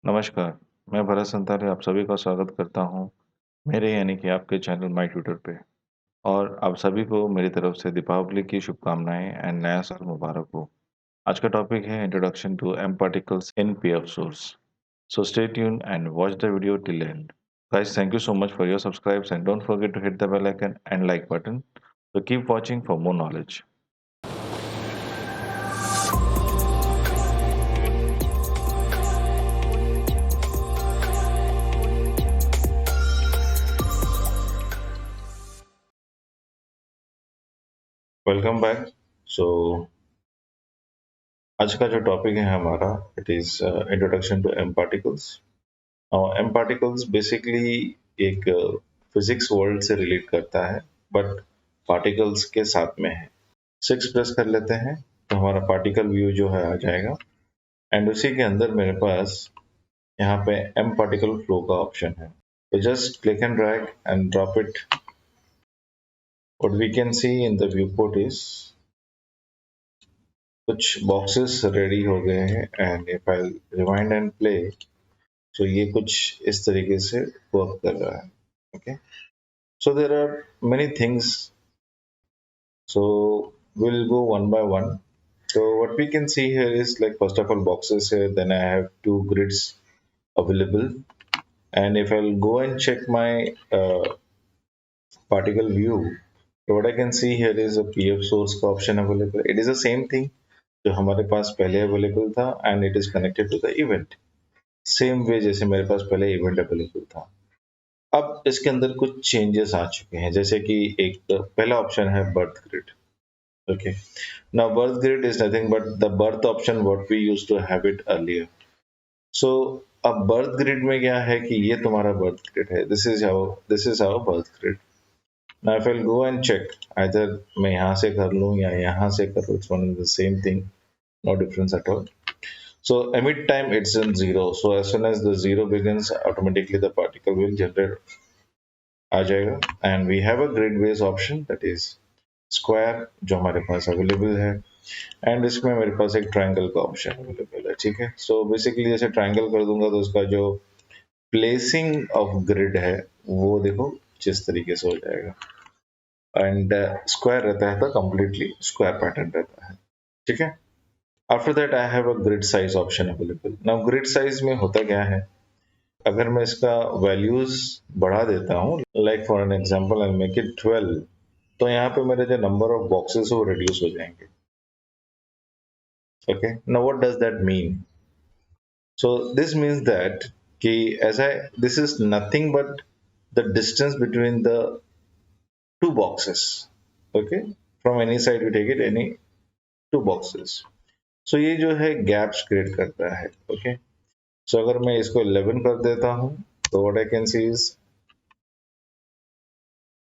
नमस्कार, मैं भरत संतारे आप सभी का स्वागत करता हूँ, मेरे यानी कि आपके चैनल माय ट्यूटर पे। और आप सभी को मेरी तरफ से दीपावली की शुभकामनाएँ एंड नया साल मुबारक हो। आज का टॉपिक है introduction to M particles in PF source. So stay tuned and watch the video till end. Guys, thank you so much for your subscribes and don't forget to hit the bell icon and like button. So keep watching for more knowledge. Welcome back. So आज का जो topic है हमारा it is introduction to M particles. M particles basically एक physics world से relate करता है, but particles के साथ में है। 6 प्रेस कर लेते हैं तो हमारा पार्टिकल व्यू जो है आ जाएगा एंड उसी के अंदर मेरे पास यहाँ पे एम पार्टिकल फ्लो का ऑप्शन है। तो just click and drag and drop it. What we can see in the viewport is कुछ बॉक्सेस रेडी हो गए हैं and if I rewind and play तो ये कुछ इस तरीके से वर्क कर रहा है। Okay, so there are many things, so we'll go one by one. So what we can see here is, like, first of all boxes here, then I have 2 grids available, and if I'll go and check my particle view, so what I can see here is a pf source का option available. It is the same thing जो हमारे पास पहले available था and it is connected to the event, same way जैसे मेरे पास पहले event available था। अब इसके अंदर कुछ चेंजेस आ चुके हैं, जैसे कि एक पहला ऑप्शन है birth grid. Okay, now birth grid is nothing but the birth option what we used to have it earlier. So अब बर्थ ग्रिड में क्या है कि ये तुम्हारा बर्थ ग्रिड है, this is our birth grid. Now if I will go and check, either मैं यहाँ से कर लूँ या यहाँ से कर लूँ, it's one and the same thing, no difference at all. So emit time it's in 0. So as soon as the 0 begins, automatically the particle will generate आ जाएगा। And we have a grid base option, that is square, जो हमारे पास available है, and इसमें मेरे पास एक triangle का option available है। ठीक है, सो बेसिकली जैसे ट्रायंगल कर दूंगा तो उसका जो प्लेसिंग ऑफ ग्रिड है वो देखो जिस तरीके से हो जाएगा, एंड स्क्वायर रहता है तो कंप्लीटली स्क्वायर पैटर्न रहता है। ठीक है, after that I have a grid size option available. Now grid size में होता क्या है, अगर मैं इसका वैल्यूज बढ़ा देता हूँ, like for an example I make it 12, तो यहाँ पे मेरे जो नंबर ऑफ बॉक्सेस वो रिड्यूस हो जाएंगे। Okay, now what does that mean? So this means that कि as I this is nothing but the distance between the 2 boxes. Okay, from any side you take it, any 2 boxes. So ये जो है gaps create करता है। Okay, सो अगर मैं इसको 11 कर देता हूँ तो what I can C is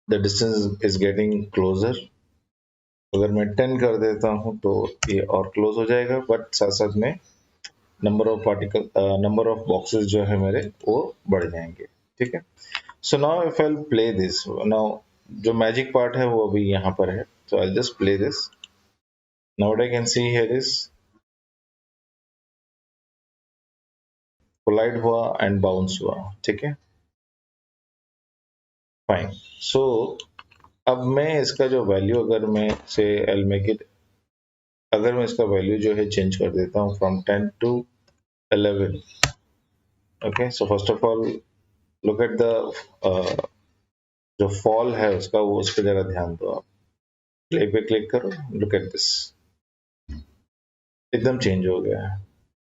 the distance is getting closure. अगर मैं 10 कर देता हूँ तो ये और क्लोज हो जाएगा, बट साथ साथ में नंबर ऑफ बॉक्सेस जो है मेरे वो बढ़ जाएंगे। ठीक है, so now if I play this, now जो मैजिक पार्ट है वो अभी यहाँ पर है, so I just play this. Now what I can see here is collide हुआ एंड बाउंस हुआ। ठीक है, फाइन। सो अब मैं इसका जो वैल्यू, अगर मैं से आई मेक इट, अगर मैं इसका वैल्यू जो है चेंज कर देता हूँ from 10 to 11। Okay, so first of all look at the जो फॉल है उसका, वो उस पर जरा ध्यान दो। आप प्ले पे क्लिक करो, लुक एट दिस, एकदम चेंज हो गया है।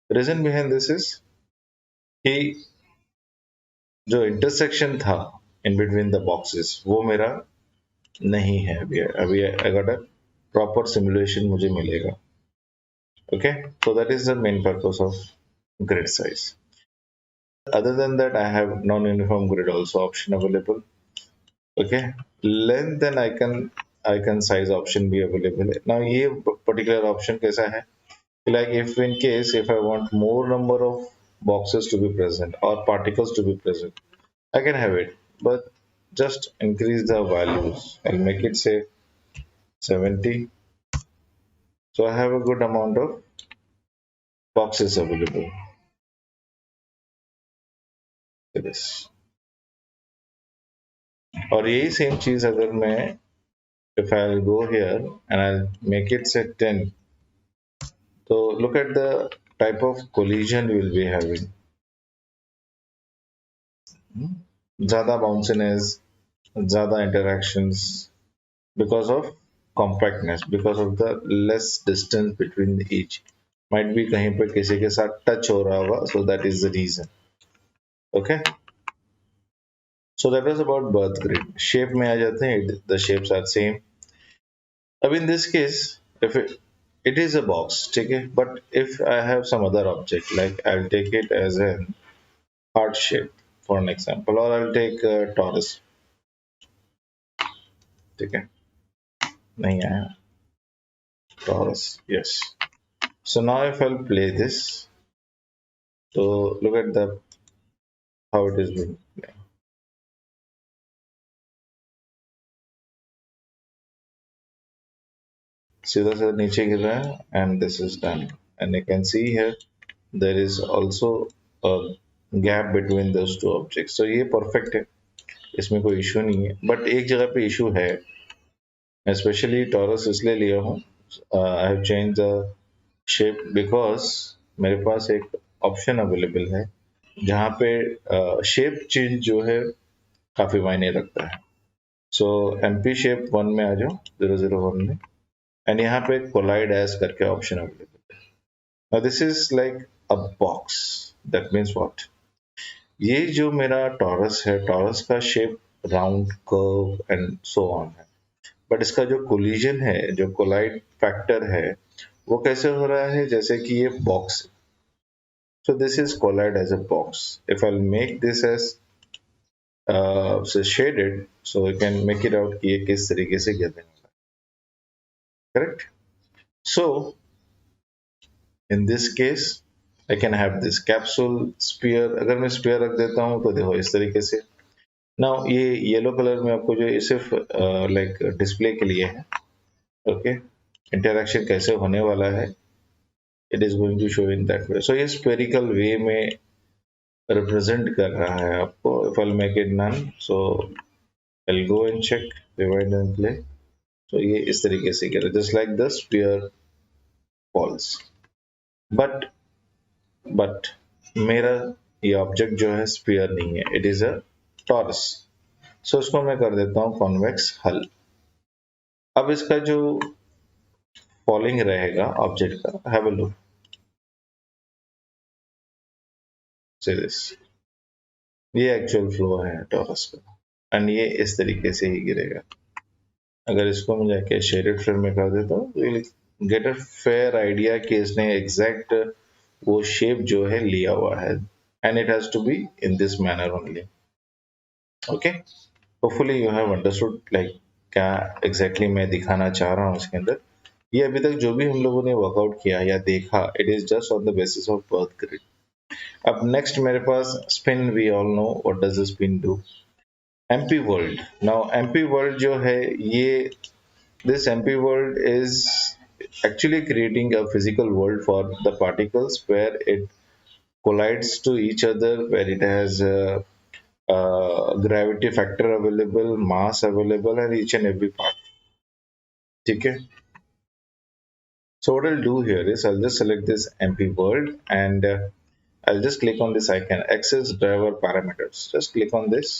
रीजन बिहाइंड दिस इज कि जो इंटरसेक्शन था इन बिटवीन द बॉक्सेस वो मेरा नहीं है अभी अगर प्रॉपर सिमुलेशन मुझे मिलेगा। Okay, so that is the main purpose of grid size. Other than that, I have non-uniform grid also option available. Okay, length and icon size option भी available है। Now ये particular option कैसा है, like if in case if I want more number of boxes to be present or particles to be present, I can have it, but just increase the values. I'll make it say 70, so I have a good amount of boxes available. This. और यही same चीज अगर मैं if I'll go here and I'll make it set 10, so look at the type of collision we'll be having. ज़्यादा bounciness, ज़्यादा interactions because of compactness, because of the less distance between each. Might be कहीं पे किसी के साथ touch हो रहा होगा, so that is the reason. Okay. So that was about birth grid. Shape में आ जाते हैं, the shapes are same. अब in this case, if it is a box, ठीक है, but if I have some other object, like I'll take it as a heart shape for an example, or I'll take a torus, ठीक है, नहीं आया, torus, yes. So now if I'll play this, so look at the how it is being played. सीधा सीधा नीचे गिर रहा है, and this is done, and you can see here there is also a gap between those two objects. So ये perfect है, इसमें कोई issue नहीं है, but एक जगह पे issue है, especially torus इसलिए लिया हूँ, I have changed the shape because मेरे पास एक ऑप्शन अवेलेबल है जहाँ पे शेप चेंज जो है काफी मायने रखता है. सो एमपी शेप 1 में आ जाओ, 001 में, एंड यहाँ पे कोलाइड एज करके ऑप्शन अवेलेबल है. Now this is like a box, that means what, ये जो मेरा टॉरस है, टॉरस का shape round, curve and so on है, बट इसका जो कोलिजन है, जो कोलाइड फैक्टर है, वो कैसे हो रहा है, जैसे कि ये box. So this is collide as a box. If I'll make this as so shaded, so you can make it out कि ये किस तरीके से गिरने वाला है. Correct? So in this case, I can have this capsule, sphere. अगर मैं sphere रख देता हूँ तो देखो इस तरीके से. Now ये येलो कलर में आपको जो ये सिर्फ like डिस्प्ले के लिए है. Okay? Interaction कैसे होने वाला है, it is going to show in that way. So ये spherical way में represent कर रहा है आपको. If I'll make it none, so I'll go and check, rewind and play. So ये इस तरीके से गिरा, just like the sphere falls. But मेरा ये ऑब्जेक्ट जो है sphere नहीं है, it is a torus. So इसको मैं कर देता हूँ convex hull. अब इसका जो फॉलिंग रहेगा ऑब्जेक्ट का, have a look. See this. ये एक्चुअल फ्लो है टॉरस का, एंड ये इस तरीके से ही गिरेगा. अगर इसको मैं जाके शेडेड फ्रेम में कर देता हूँ तो गेट अ फेयर आइडिया कि इसने एग्जैक्ट वो शेप जो है लिया हुआ है, and it has to be in this manner only. Okay, hopefully you have understood like क्या एग्जैक्टली मैं दिखाना चाह रहा हूँ इसके अंदर. ये अभी तक जो भी हम लोगों ने वर्कआउट किया या देखा, it is just on the basis of birth grid. अब नेक्स्ट मेरे पास spin. We all know what does the spin do. MP world. Now MP world जो है ये, this MP world is actually creating a physical world for the particles where it collides to each other, where it has a gravity factor available, mass available, and each and every part. ठीक है. So what I'll do here is I'll just select this MP world and I'll just click on this icon, access driver parameters. Just click on this.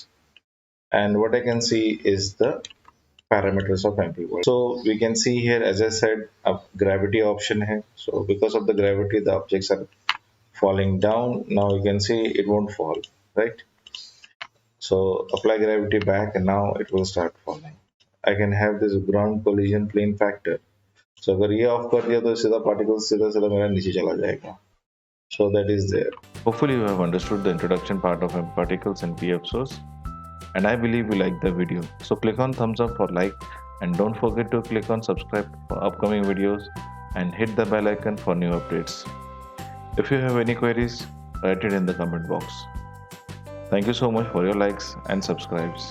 And what I can see is the parameters of MP world. So we can see here, as I said, a gravity option hai. So because of the gravity, the objects are falling down. Now you can see it won't fall, right? So apply gravity back and now it will start falling. I can have this ground collision plane factor. So अगर ये of कर दिया तो सीधा particles सीधा सीधा मेरा नीचे चला जाएगा. So that is there. Hopefully you have understood the introduction part of particles and PFSource. And I believe you liked the video. So click on thumbs up for like, and don't forget to click on subscribe for upcoming videos and hit the bell icon for new updates. If you have any queries, write it in the comment box. Thank you so much for your likes and subscribes.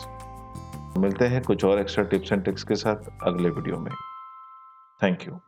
मिलते हैं कुछ और extra tips and tricks के साथ अगले video में. Thank you.